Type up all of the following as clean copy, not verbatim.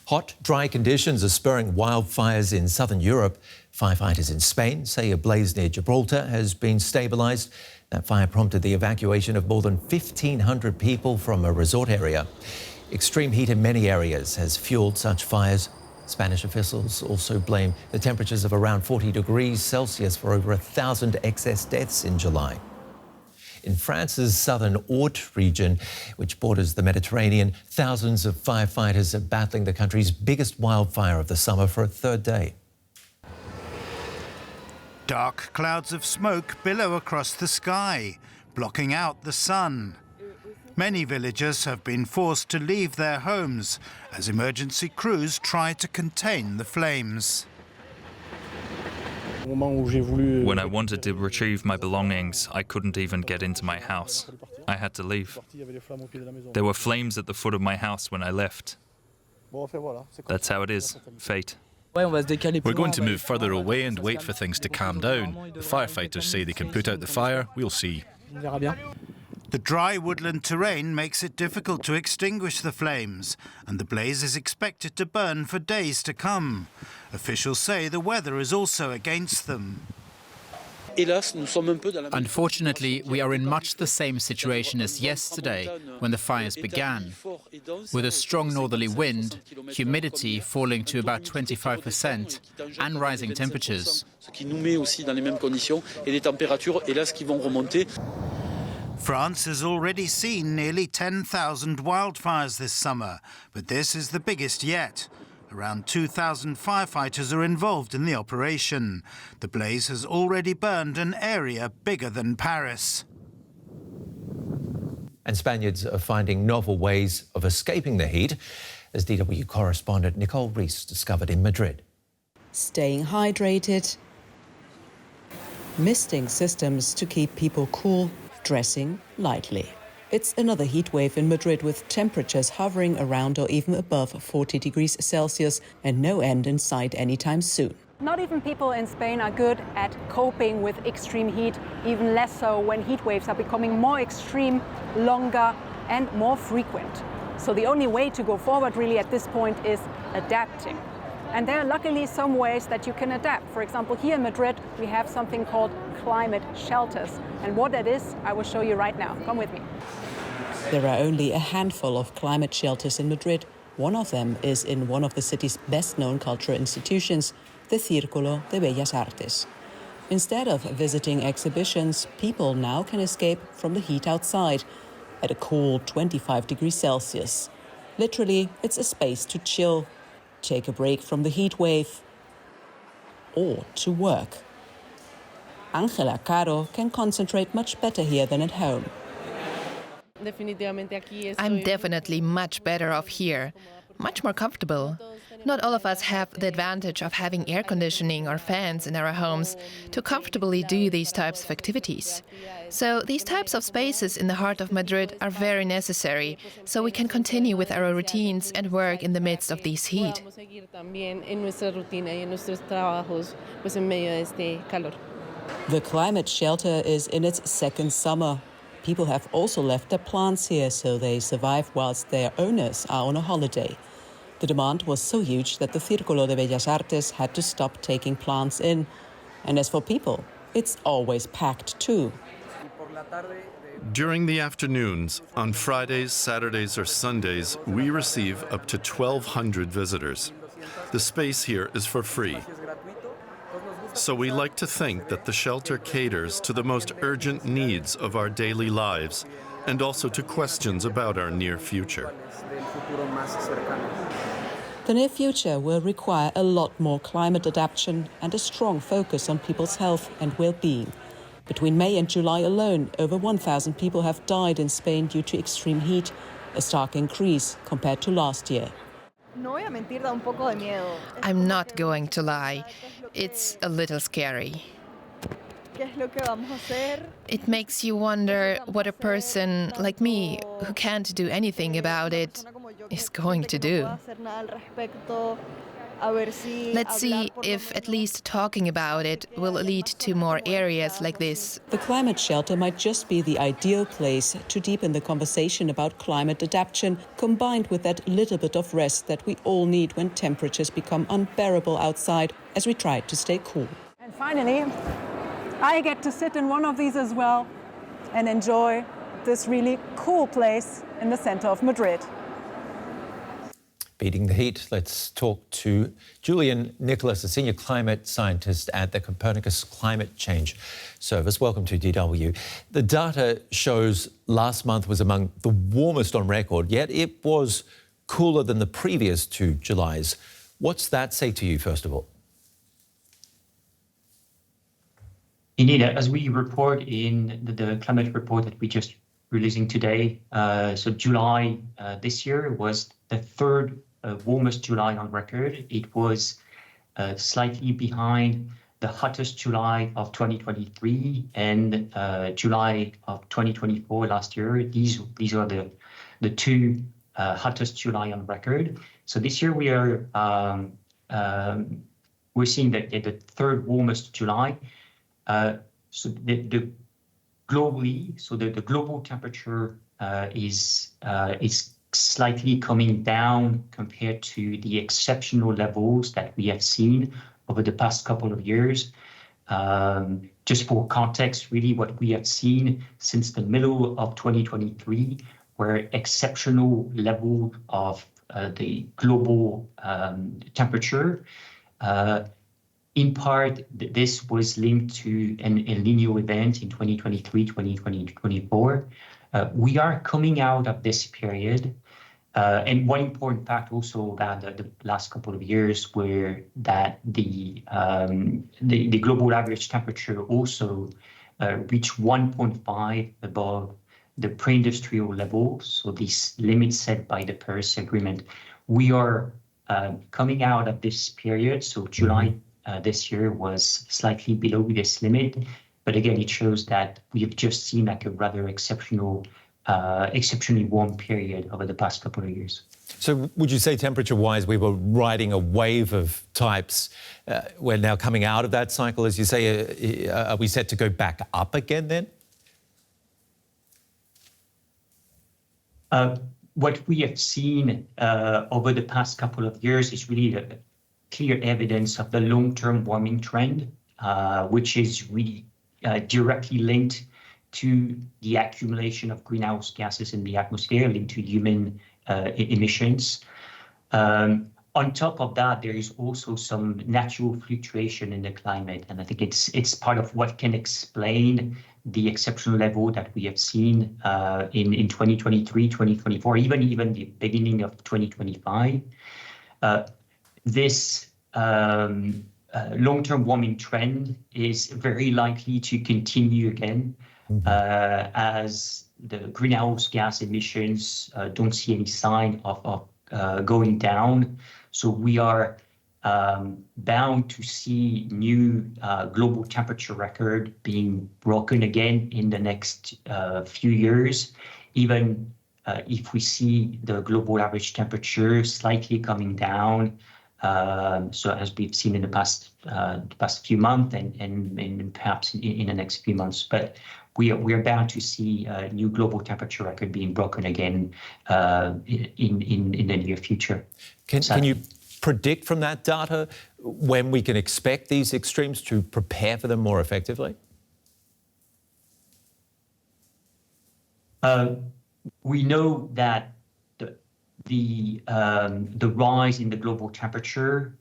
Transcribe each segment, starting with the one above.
Hot, dry conditions are spurring wildfires in southern Europe. Firefighters in Spain say a blaze near Gibraltar has been stabilised. That fire prompted the evacuation of more than 1,500 people from a resort area. Extreme heat in many areas has fuelled such fires. Spanish officials also blame the temperatures of around 40 degrees Celsius for over 1,000 excess deaths in July. In France's southern Haute region, which borders the Mediterranean, thousands of firefighters are battling the country's biggest wildfire of the summer for a third day. Dark clouds of smoke billow across the sky, blocking out the sun. Many villagers have been forced to leave their homes as emergency crews try to contain the flames. When I wanted to retrieve my belongings, I couldn't even get into my house. I had to leave. There were flames at the foot of my house when I left. That's how it is, fate. We're going to move further away and wait for things to calm down. The firefighters say they can put out the fire. We'll see. The dry woodland terrain makes it difficult to extinguish the flames, and the blaze is expected to burn for days to come. Officials say the weather is also against them. Unfortunately, we are in much the same situation as yesterday when the fires began, with a strong northerly wind, humidity falling to about 25%, and rising temperatures. France has already seen nearly 10,000 wildfires this summer, but this is the biggest yet. Around 2,000 firefighters are involved in the operation. The blaze has already burned an area bigger than Paris. And Spaniards are finding novel ways of escaping the heat, as DW correspondent Nicole Reese discovered in Madrid. Staying hydrated, misting systems to keep people cool, dressing lightly. It's another heat wave in Madrid with temperatures hovering around or even above 40 degrees Celsius and no end in sight anytime soon. Not even people in Spain are good at coping with extreme heat, even less so when heat waves are becoming more extreme, longer and more frequent. So the only way to go forward really at this point is adapting. And there are luckily some ways that you can adapt. For example, here in Madrid, we have something called climate shelters. And what that is, I will show you right now. Come with me. There are only a handful of climate shelters in Madrid. One of them is in one of the city's best-known cultural institutions, the Círculo de Bellas Artes. Instead of visiting exhibitions, people now can escape from the heat outside at a cool 25 degrees Celsius. Literally, it's a space to chill, take a break from the heat wave, or to work. Angela Caro can concentrate much better here than at home. I'm definitely much better off here, much more comfortable. Not all of us have the advantage of having air conditioning or fans in our homes to comfortably do these types of activities. So these types of spaces in the heart of Madrid are very necessary, so we can continue with our routines and work in the midst of this heat. The climate shelter is in its second summer. People have also left their plants here, so they survive whilst their owners are on a holiday. The demand was so huge that the Círculo de Bellas Artes had to stop taking plants in. And as for people, it's always packed too. During the afternoons, on Fridays, Saturdays or Sundays, we receive up to 1,200 visitors. The space here is for free. So we like to think that the shelter caters to the most urgent needs of our daily lives and also to questions about our near future. The near future will require a lot more climate adaptation and a strong focus on people's health and well-being. Between May and July alone, over 1,000 people have died in Spain due to extreme heat, a stark increase compared to last year. I'm not going to lie. It's a little scary. It makes you wonder what a person like me, who can't do anything about it, is going to do. Let's see if at least talking about it will lead to more areas like this. The climate shelter might just be the ideal place to deepen the conversation about climate adaptation, combined with that little bit of rest that we all need when temperatures become unbearable outside as we try to stay cool. And finally, I get to sit in one of these as well and enjoy this really cool place in the center of Madrid. Beating the heat, let's talk to Julian Nicholas, a senior climate scientist at the Copernicus Climate Change Service. Welcome to DW. The data shows last month was among the warmest on record, yet it was cooler than the previous 2 Julys. What's that say to you, first of all? Indeed, as we report in the climate report that we just releasing today, so July this year was the third warmest July on record. It was slightly behind the hottest July of 2023 and July of 2024 last year. These are the two hottest July on record. So this year we are we're seeing that the third warmest July. So the globally, so the global temperature is slightly coming down compared to the exceptional levels that we have seen over the past couple of years. Just for context, really what we have seen since the middle of 2023 were exceptional level of the global temperature. In part, this was linked to an El Niño event in 2023, 2024. We are coming out of this period. And one important fact also about the last couple of years were that the global average temperature also reached 1.5 above the pre-industrial level. So this limit set by the Paris Agreement. We are coming out of this period. So July this year was slightly below this limit. But again, it shows that we have just seen like a rather exceptionally warm period over the past couple of years. So would you say temperature-wise we were riding a wave of types? We're now coming out of that cycle, as you say. Are we set to go back up again then? What we have seen over the past couple of years is really the clear evidence of the long-term warming trend, which is really directly linked to the accumulation of greenhouse gases in the atmosphere linked to human emissions. On top of that, there is also some natural fluctuation in the climate, and I think it's part of what can explain the exceptional level that we have seen in 2023, 2024, even the beginning of 2025. This long-term warming trend is very likely to continue again as the greenhouse gas emissions don't see any sign of going down. So we are bound to see new global temperature record being broken again in the next few years, even if we see the global average temperature slightly coming down. So as we've seen in the past few months and perhaps in the next few months, but we are bound to see a new global temperature record being broken again in the near future. Can you predict from that data when we can expect these extremes to prepare for them more effectively? We know that the rise in the global temperature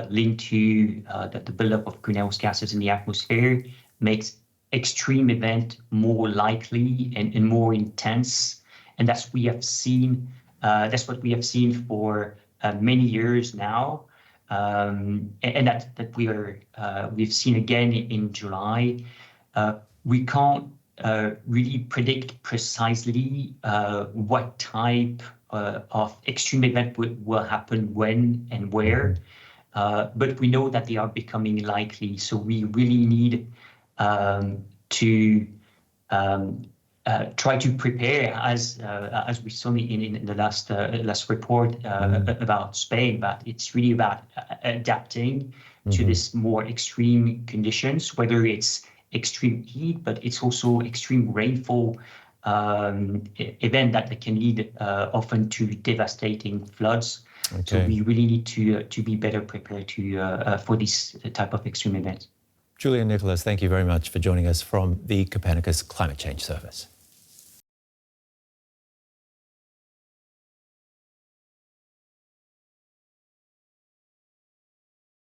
linked to the buildup of greenhouse gases in the atmosphere makes extreme event more likely and more intense, and that's what we have seen for many years now, and that we've seen again in July. We can't really predict precisely what type of extreme event will happen when and where, but we know that they are becoming likely. So we really need to try to prepare, as we saw in the last report about Spain, but it's really about adapting to this more extreme conditions, whether it's extreme heat, but it's also extreme rainfall event that can lead often to devastating floods. Okay. So we really need to be better prepared for this type of extreme events. Julian Nicholas, thank you very much for joining us from the Copernicus Climate Change Service.